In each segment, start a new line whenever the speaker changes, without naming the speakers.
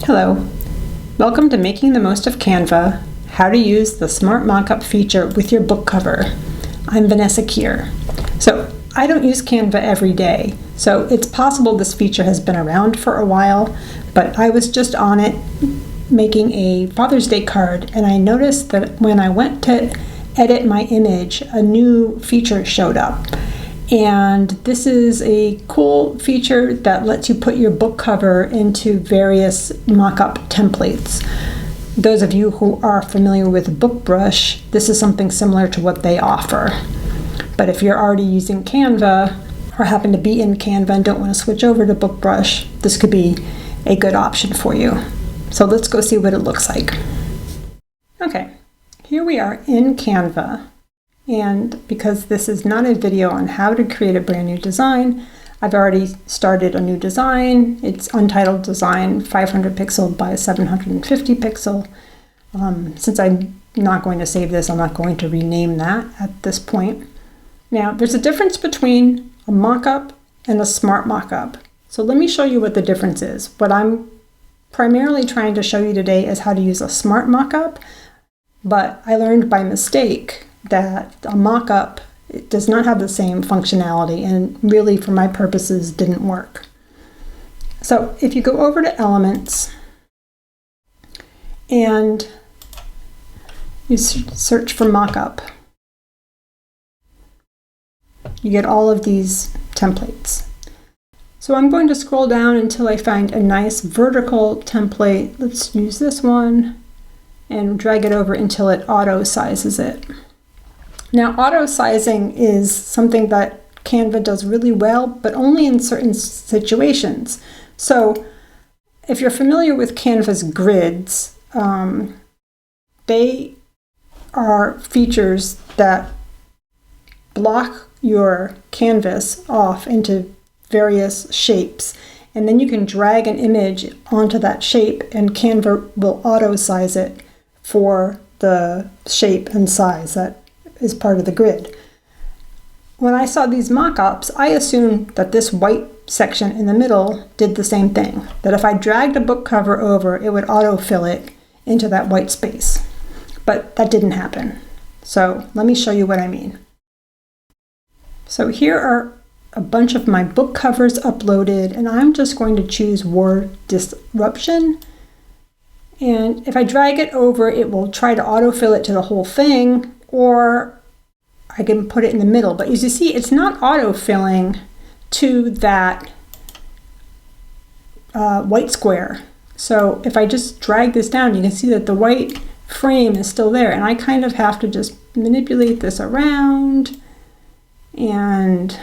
Hello, welcome to Making the Most of Canva, how to use the Smart Mockup feature with your book cover. I'm Vanessa Kier. So I don't use Canva every day, so it's possible this feature has been around for a while, but I was just on it making a Father's Day card, and I noticed that when I went to edit my image, a new feature showed up. And this is a cool feature that lets you put your book cover into various mock-up templates. Those of you who are familiar with BookBrush, this is something similar to what they offer. But if you're already using Canva or happen to be in Canva and don't want to switch over to BookBrush, this could be a good option for you. So let's go see what it looks like. Okay, here we are in Canva. And because this is not a video on how to create a brand new design, I've already started a new design. It's untitled design, 500 pixel by 750 pixel. Since I'm not going to save this, I'm not going to rename that at this point. Now, there's a difference between a mockup and a smart mockup. So let me show you what the difference is. What I'm primarily trying to show you today is how to use a smart mockup, but I learned by mistake that a mock-up does not have the same functionality and really for my purposes didn't work. So if you go over to Elements and you search for mock-up, you get all of these templates. So I'm going to scroll down until I find a nice vertical template. Let's use this one and drag it over until it auto sizes it. Now, auto-sizing is something that Canva does really well, but only in certain situations. So if you're familiar with Canva's grids, they are features that block your canvas off into various shapes. And then you can drag an image onto that shape and Canva will auto-size it for the shape and size that is part of the grid. When I saw these mock-ups, I assumed that this white section in the middle did the same thing, that if I dragged a book cover over, it would autofill it into that white space. But that didn't happen. So let me show you what I mean. So here are a bunch of my book covers uploaded, and I'm just going to choose Word Disruption. And if I drag it over, it will try to autofill it to the whole thing, or I can put it in the middle. But as you see, it's not autofilling to that white square. So if I just drag this down, you can see that the white frame is still there. And I kind of have to just manipulate this around. And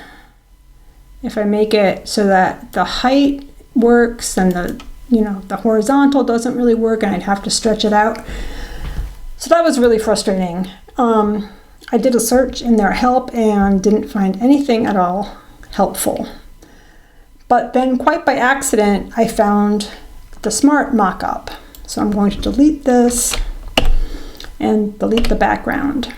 if I make it so that the height works and the horizontal doesn't really work, and I'd have to stretch it out. So that was really frustrating. I did a search in their help and didn't find anything at all helpful. But then quite by accident, I found the Smart Mockup. So I'm going to delete this and delete the background.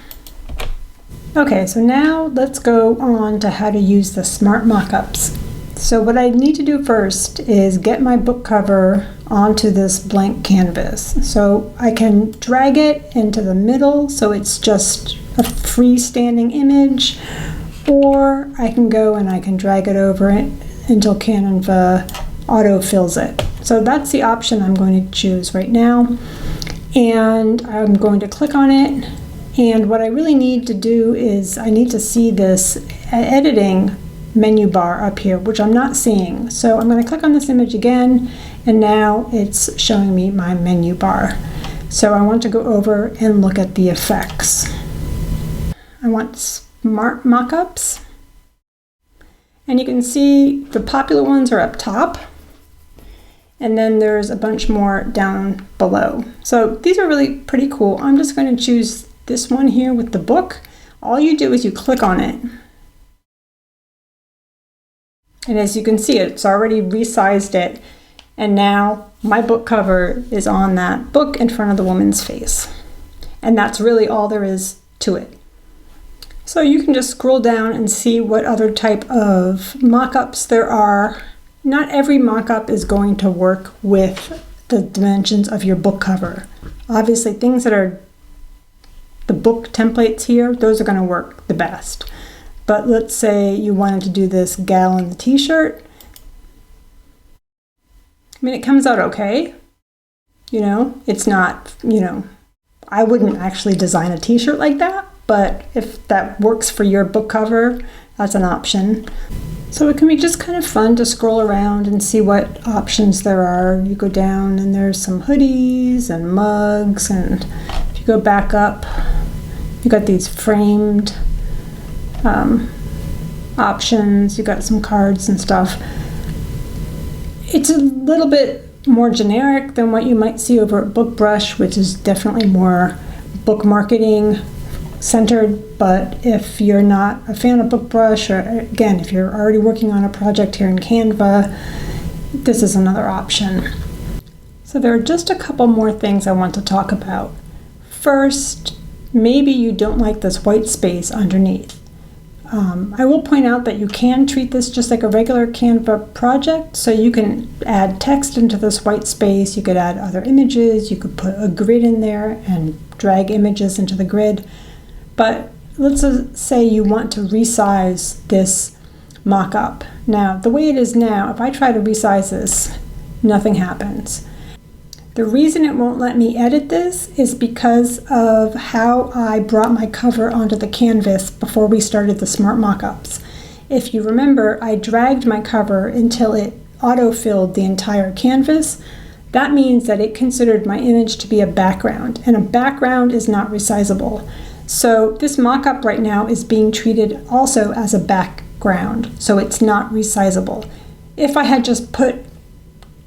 Okay, so now let's go on to how to use the Smart Mockups. So what I need to do first is get my book cover onto this blank canvas. So I can drag it into the middle so it's just a freestanding image, or I can go and I can drag it over it until Canva autofills it. So that's the option I'm going to choose right now. And I'm going to click on it. And what I really need to do is I need to see this editing menu bar up here, which I'm not seeing. So I'm going to click on this image again, and now it's showing me my menu bar. So I want to go over and look at the effects. I want Smart Mockups. And you can see the popular ones are up top, and then there's a bunch more down below. So these are really pretty cool. I'm just going to choose this one here with the book. All you do is you click on it. And as you can see, it's already resized it. And now my book cover is on that book in front of the woman's face. And that's really all there is to it. So you can just scroll down and see what other type of mock-ups there are. Not every mock-up is going to work with the dimensions of your book cover. Obviously, things that are the book templates here, those are going to work the best. But let's say you wanted to do this gal in the t-shirt. I mean, it comes out okay. You know, it's not, you know, I wouldn't actually design a t-shirt like that, but if that works for your book cover, that's an option. So it can be just kind of fun to scroll around and see what options there are. You go down and there's some hoodies and mugs, and if you go back up, you got these framed options. You got some cards and stuff. It's a little bit more generic than what you might see over at BookBrush, which is definitely more book marketing centered. But if you're not a fan of BookBrush, or again, if you're already working on a project here in Canva, this is another option. So there are just a couple more things I want to talk about. First, maybe you don't like this white space underneath. I will point out that you can treat this just like a regular Canva project, so you can add text into this white space, you could add other images, you could put a grid in there and drag images into the grid. But let's say you want to resize this mock-up. Now, the way it is now, if I try to resize this, nothing happens. The reason it won't let me edit this is because of how I brought my cover onto the canvas before we started the Smart Mockups. If you remember, I dragged my cover until it auto-filled the entire canvas. That means that it considered my image to be a background, and a background is not resizable. So this mock-up right now is being treated also as a background, so it's not resizable. If I had just put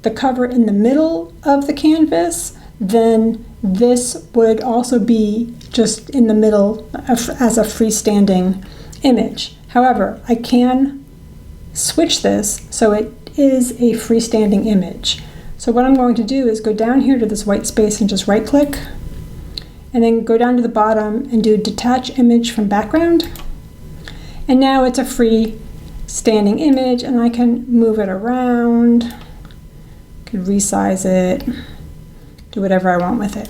the cover in the middle of the canvas, then this would also be just in the middle as a freestanding image. However, I can switch this so it is a freestanding image. So what I'm going to do is go down here to this white space and just right click, and then go down to the bottom and do detach image from background. And now it's a freestanding image, and I can move it around, can resize it, do whatever I want with it.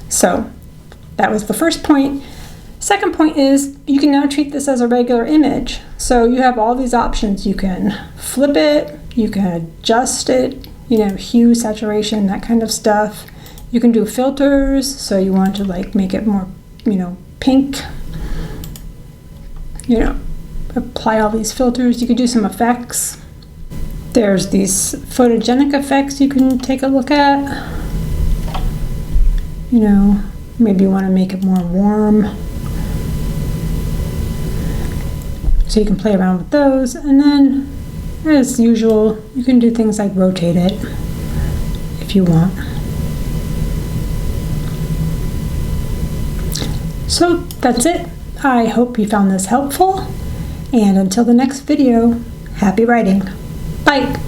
So that was the first point. Second point is you can now treat this as a regular image. So you have all these options. You can flip it, you can adjust it, you know, hue, saturation, that kind of stuff. You can do filters, so you want to like make it more, you know, pink. You know, apply all these filters. You could do some effects. There's these photogenic effects you can take a look at. You know, maybe you want to make it more warm. So you can play around with those. And then, as usual, you can do things like rotate it if you want. So that's it. I hope you found this helpful. And until the next video, happy writing. Bye.